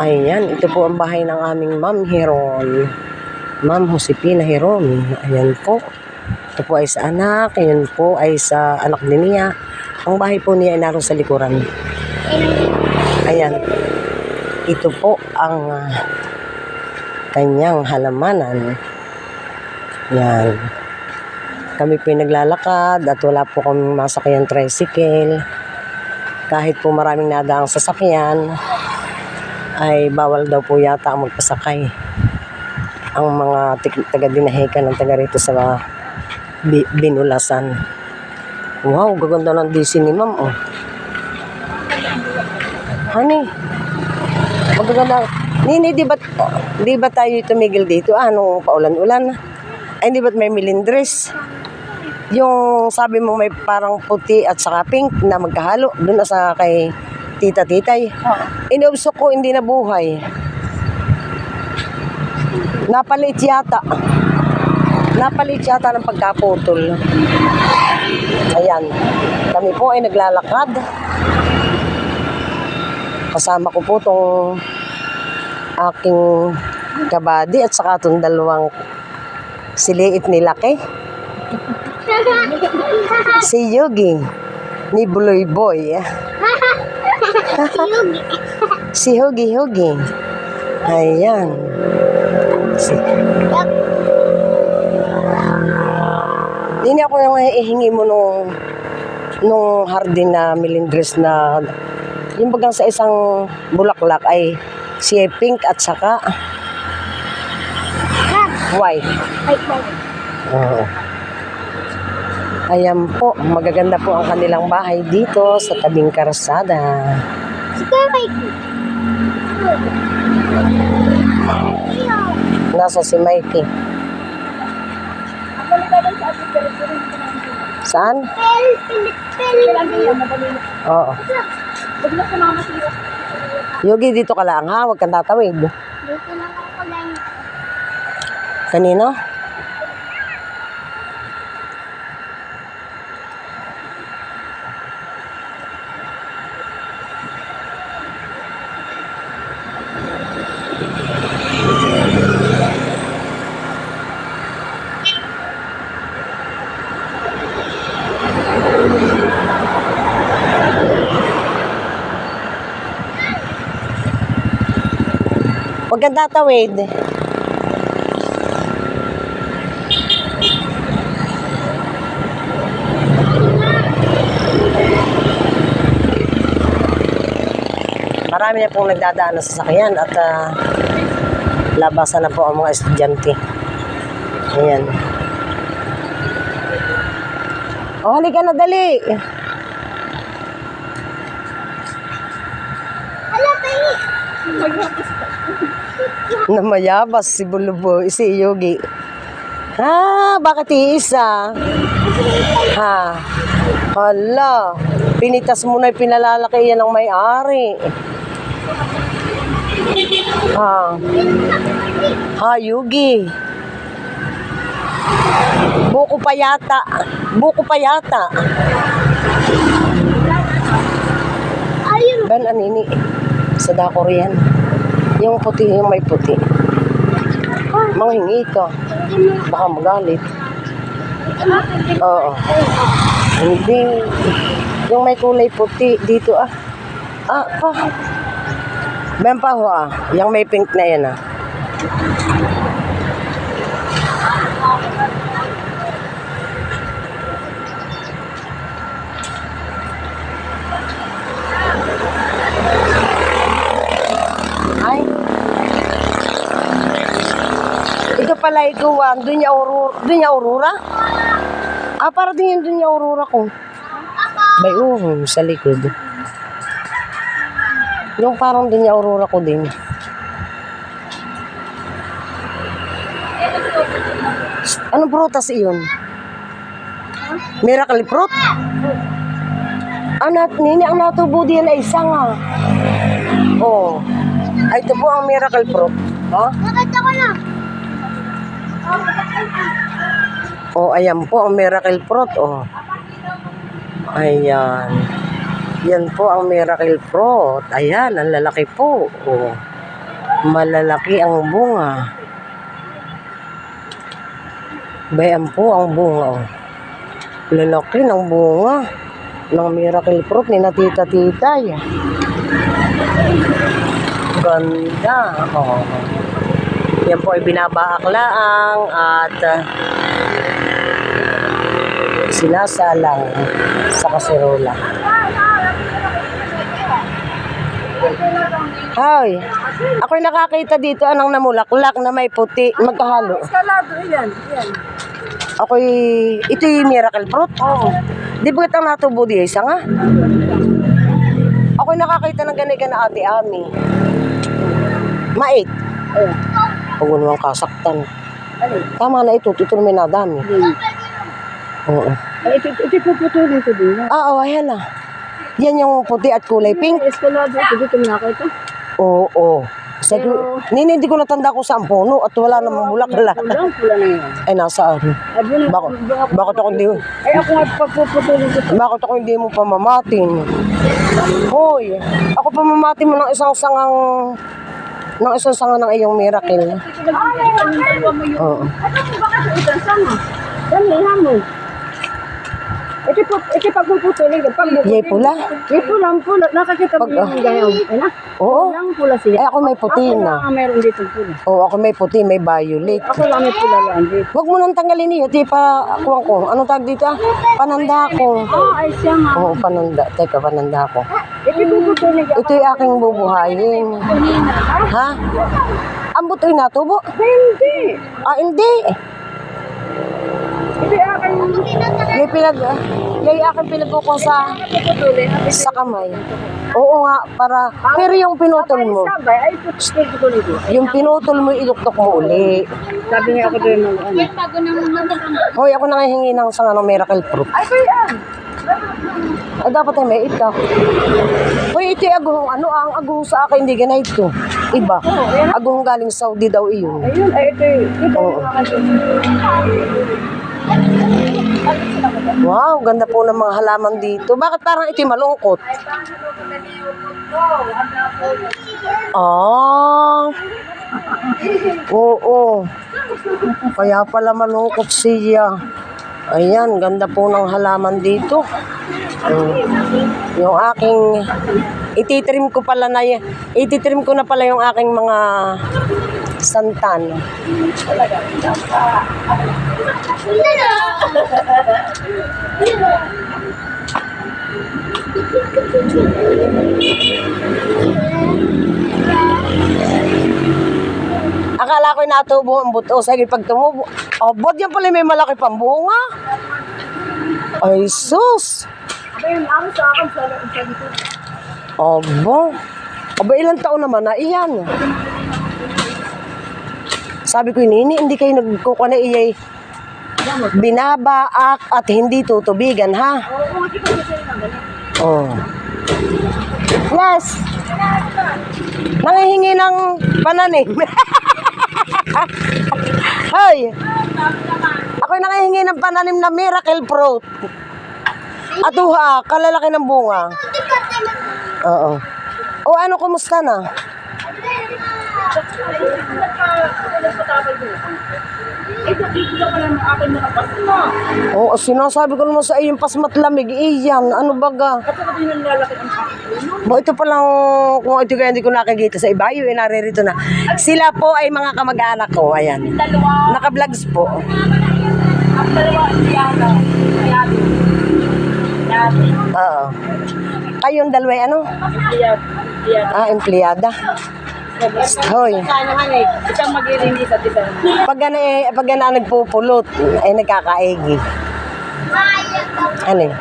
Ayan, ito po ang bahay ng aming Ma'am Heron. Ma'am Josepina Heron. Ayan po. Ito po ay sa anak. Ayan po ay sa anak din niya. Ang bahay po niya ay naroon sa likuran. Ayan. Ito po ang kanyang halamanan. Ayan. Kami po naglalakad at wala po kami masakyan tricycle. Kahit po maraming nadaang sasakyan, ay bawal daw po yata ang magpasakay. Ang mga taga-dinahikan ng taga rito sa Binulasan. Wow, gaganda ng DC ni Ma'am, oh. Honey, magaganda. Nini, di ba tayo tumigil dito? Nung paulan-ulan? Ay, di ba't may milindres? Yung sabi mo may parang puti at saka pink na magkahalo. Doon na sa kay tita-titay. Inubsok ko, hindi nabuhay. Napalit yata ng pagkaputol. Ayan. Kami po ay naglalakad. Kasama ko po tong aking kabady at saka itong dalawang siliit ni Laki. Si Yogi ni Buloy Boy. Si Hogi. Ayan. Hindi ako yung ihingi mo nung hardin na milindres na yung bagang sa isang bulaklak ay si pink at saka white. Oo. Ayan po, magaganda po ang kanilang bahay dito sa tabing karsada. Nasa si Mikey. Saan? Oo. Yogi, dito ka lang ha, huwag kang tatawid. Dito lang ako lang. Kanino? Huwag kang tatawid. Marami na pong nagdadaan na sasakyan at labasan na po ang mga estudyante. Ayan. Oh, halika na, dali. Namayabas si Bulubo, si Yogi. Bakit iisa? Hala, pinitas mo na yung pinalalaki yan ng may-ari. Yogi. Buko pa yata. Ben, anini. Sa dako riyan. Yung puti, yung may puti. Manghingi ka. Baka magalit. Oo. Hindi. Yung may kulay puti dito Ben pa ho Yung may pink na yan Ay. Ito pala iguan. Doon niya Aurora? Para din yun doon niya Aurora ko. Bay, sa likod. Yung parang doon niya Aurora ko din. Anong prutas iyon? Miracle fruit? Nini, ang natubo diyan ay isang Ay, ito po ang miracle fruit. Nakita ko na. Ayan po ang miracle fruit. Ayan. Yan po ang miracle fruit. Ayan, ang lalaki po. Malalaki ang bunga. Bayan po ang bunga. Oh. Lalaki ng bunga ng miracle fruit ni na tita-titay. Ganda. Oh. Yan po ay binabaaklaan at sinasalang sa kaserola. Hoy, ako'y nakakita dito anong namulaklak na may puti, magkahalo. Eskalado, yan. Ako'y, ito yung miracle fruit? Oo. Di ba kitang natubo di isa nga? Ako'y nakakita ng ganito na ate Ami. Mait. Oh. Huwag naman kasaktan. Ano? Tama na ito naman nadami. Oo. Ay, ito puputulin ko din. Oo, ayan na. Yan yung puti at kulay pink. Eskalado, ito dito nakita. Oo. Sabi, Nini, hindi ko natanda kung saan puno at wala namang bulaklak. Pula na yan. Ay, nasaan? Bakit ako hindi, Ay, ako nga pagpuputulin ko. bakit ako hindi mo pamamatin? Hoy, ako pamamatin mo ng isang sangang ng iyong miracle. Oo. Ito pagpuputulin ko. Yay pula? Yung pula. Nakakita mo yung gayaw. Ay na? Oo. Lang pula siya. Ay, ako may puti Ako na. lang meron dito pula. Oo, ako may puti, may violet. Ako lang may pula lang dito. Huwag mo nang tanggalin niyo, di pa kuwang ko. Anong tawag dito? Pananda ko. Ay siya nga. Oo, pananda. Teka, pananda ko. Ito puputulin ko. Ito yung aking bubuhayin. Ha? Ang butoy natubo? Hindi. Ah, hindi. Ito yung aking Yung aking pinagkukuha puputulin. sa kamay. Oo nga, pero yung pinutol mo, Sabay, ay puputulin ko. yung pinutol mo, iluktok mo uli. Sabi niya ako doon ng ano. Hoy, ako nangihingi ng sanga ng miracle fruit. Ay, kaya. Ay, dapat ay may ikaw. Hoy, ito yung aguhong, ang aguhong sa akin, hindi ganito. Iba. Aguhong galing Saudi daw iyon. Ayun, ay ito yun. Ito Oo. yung aking. Wow, ganda po ng mga halaman dito. Bakit parang ito'y malungkot? Ah. Oo. Kaya pala malungkot siya. Ayan, ganda po ng halaman dito. Yung aking ititrim ko na pala yung aking mga santan. Akala ko'y natubo ang buto. Sige, pag tumubo. Oh, bot yan pala may malaki pang bunga. Ay, sus. Ayun, ang sa akin sa dito. Aba. Aba, ilang taon naman na iyan. Sabi ko, Nini, hindi kayo nagkukuha na iyay binabaak at hindi tutubigan, ha? Oo, kasi kasi ng ganyan. Oh. Yes. Nangihingi ng pananim. Hoy. Ako'y nangihingi ng pananim na miracle fruit. Atuha, kalalaki ng bunga. Oo. O ano, kumusta na? Oo, sinasabi ko naman sa iyo, pasmat lamig, iyan, ano baga? Bo, ito palang, kung ito kaya hindi ko nakikita sa iba, yun, naririto na. Sila po ay mga kamag-anak ko, ayan. Naka-vlogs po. Oo. Kayong dalawa, ano? Ah, empleyada. Hoy. Isang mag-irini sa isa. Pag nagpupulot, ay nagkakaigi. Ano eh?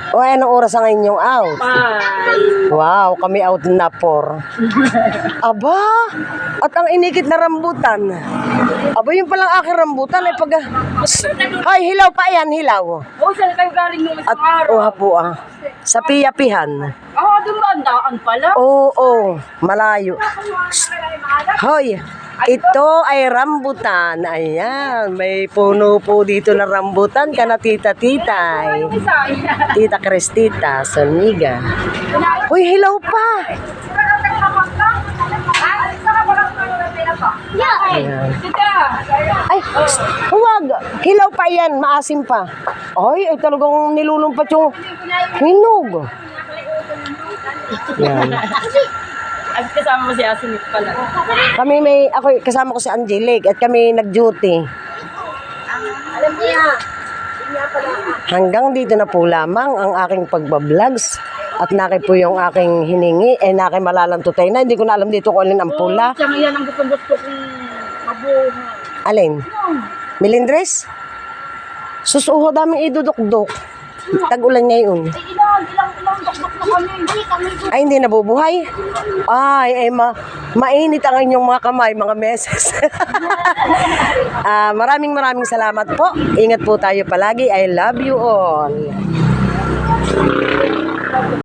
O anong oras ang inyong out? Wow, kami out na 4. Aba, at ang inikit na rambutan. Aba, yung palang aking rambutan ay pag... Hay, hilaw pa yan, hilaw. Oo, saan kayo galing nung isang At, araw? po sa piyapihan. Doon ba ang daan pala? Oo, malayo. Hoy, ito ay rambutan. Ayan, may puno po dito na rambutan ka na tita-titay. Tita Cristita, Soniga. Uy, hilaw pa. Ayan. Tita! Ay, huwag. Hilaw pa yan. Maasim pa. Ay talagang nilulumpat yung hinog. Yan. Ay, kasama mo si Asinit pala. Ako kasama ko si Angelic at kami nag-duty. Alam mo yan. Hanggang dito na po lamang ang aking pagbablog. At naki po yung aking hiningi. Naki malalantutay na. Hindi ko na alam dito kung alin ang pula. Siya nga yan ang gusto kong mabuhay. Alin? Milindres? Susuho daming idudukdok. Tag-ulan ngayon. Ilang dokdok na kami. Hindi kami. Ay, hindi nabubuhay? Ay, mainit ang inyong mga kamay, mga meses. Maraming salamat po. Ingat po tayo palagi. I love you all.